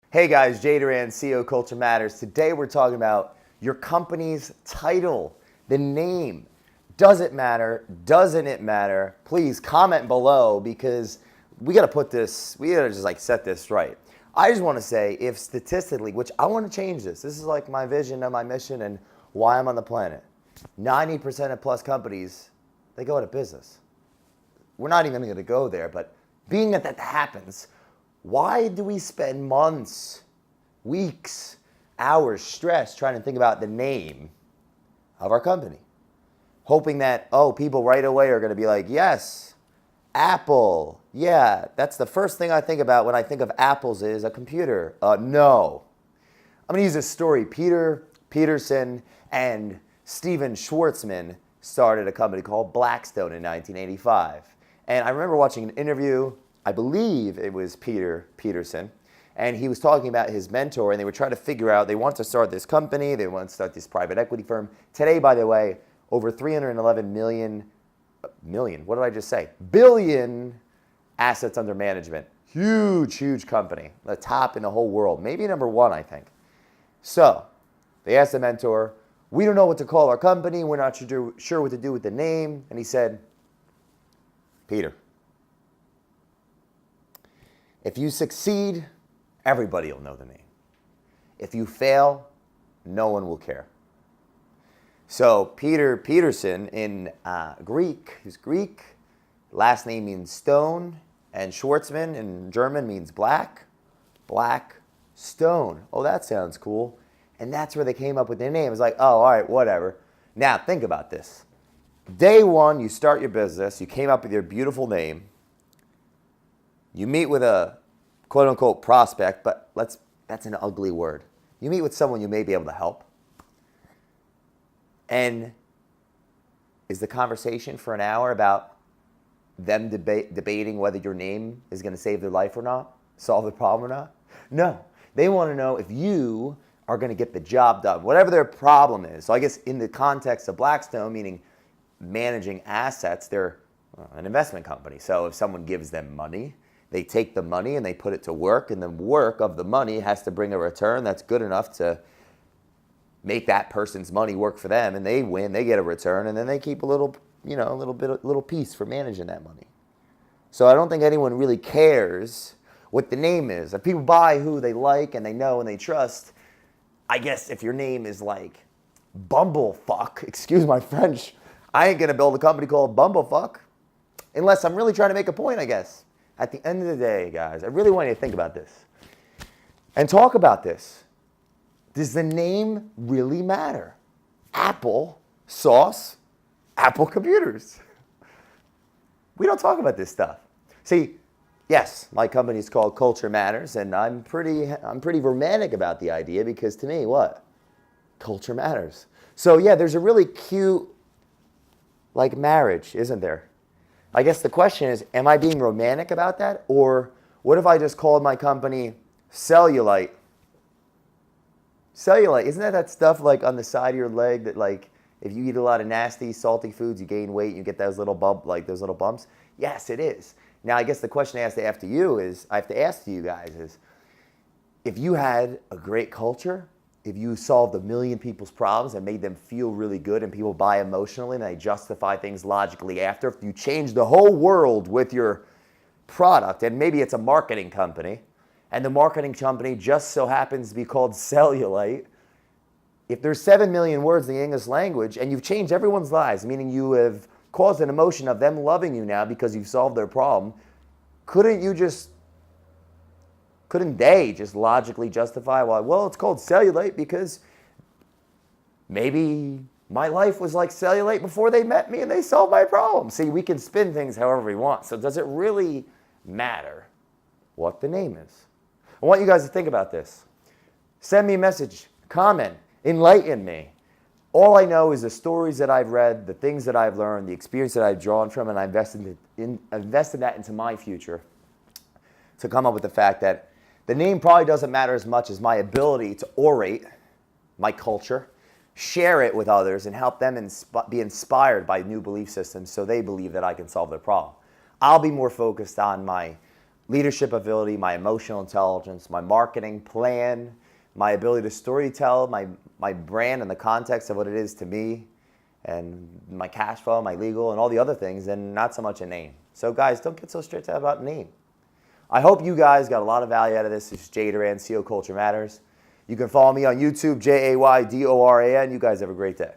Hey guys, Jay Doran, CEO Culture Matters. Today we're talking about your company's title, the name. Does it matter? Doesn't it matter? Please comment below because we got to just set this right. I just want to say if statistically, which I want to change this is like my vision and my mission and why I'm on the planet. 90% of plus companies, they go out of business. We're not even going to go there, but being that happens, why do we spend months, weeks, hours stressed trying to think about the name of our company? Hoping that, people right away are going to be like, yes, Apple. Yeah, that's the first thing I think about when I think of apples is a computer. No. I'm going to use this story. Peterson and Steven Schwartzman started a company called Blackstone in 1985. And I remember watching an interview, I believe it was Peterson, and he was talking about his mentor, and they were trying to figure out, they want to start this company, they want to start this private equity firm. Today, by the way, over 311 billion assets under management. Huge company, the top in the whole world, maybe number one, I think. So they asked the mentor, we don't know what to call our company, we're not sure what to do with the name, and he said, Peter, if you succeed, everybody will know the name. If you fail, no one will care. So Peterson in Greek, he's Greek, last name means stone, and Schwartzman in German means black stone. Oh, that sounds cool. And that's where they came up with their name. It's like, all right, whatever. Now, think about this. Day one, you start your business, you came up with your beautiful name, you meet with a quote-unquote prospect, but that's an ugly word. You meet with someone you may be able to help. And is the conversation for an hour about them debating whether your name is going to save their life or not, solve the problem or not? No. They want to know if you are going to get the job done, whatever their problem is. So I guess in the context of Blackstone, meaning managing assets, they're an investment company. So if someone gives them money, they take the money and they put it to work, and the work of the money has to bring a return that's good enough to make that person's money work for them, and they win, they get a return, and then they keep a little piece for managing that money. So I don't think anyone really cares what the name is. If people buy who they like and they know and they trust, I guess if your name is like Bumblefuck, excuse my French, I ain't gonna build a company called Bumblefuck unless I'm really trying to make a point, I guess. At the end of the day, guys, I really want you to think about this and talk about this. Does the name really matter? Apple sauce, Apple computers. We don't talk about this stuff. See, yes, my company is called Culture Matters, and I'm pretty romantic about the idea because to me, what? Culture matters. So yeah, there's a really cute marriage, isn't there? I guess the question is, am I being romantic about that? Or what if I just called my company Cellulite? Cellulite, isn't that stuff on the side of your leg that if you eat a lot of nasty, salty foods, you gain weight, you get those little bumps? Yes, it is. Now, I guess the question I have to ask you guys is, if you had a great culture, if you solved a million people's problems and made them feel really good and people buy emotionally and they justify things logically after, if you change the whole world with your product, and maybe it's a marketing company, and the marketing company just so happens to be called Cellulite, if there's 7 million words in the English language and you've changed everyone's lives, meaning you have caused an emotion of them loving you now because you've solved their problem, couldn't they just logically justify, well, it's called Cellulite because maybe my life was like Cellulite before they met me and they solved my problem. See, we can spin things however we want. So does it really matter what the name is? I want you guys to think about this. Send me a message, comment, enlighten me. All I know is the stories that I've read, the things that I've learned, the experience that I've drawn from, and I invested that into my future to come up with the fact that the name probably doesn't matter as much as my ability to orate my culture, share it with others, and help them be inspired by new belief systems so they believe that I can solve their problem. I'll be more focused on my leadership ability, my emotional intelligence, my marketing plan, my ability to storytell, my brand and the context of what it is to me, and my cash flow, my legal, and all the other things, and not so much a name. So guys, don't get so strict about name. I hope you guys got a lot of value out of this. This is Jay Doran, CEO Culture Matters. You can follow me on YouTube, Jaydoran. You guys have a great day.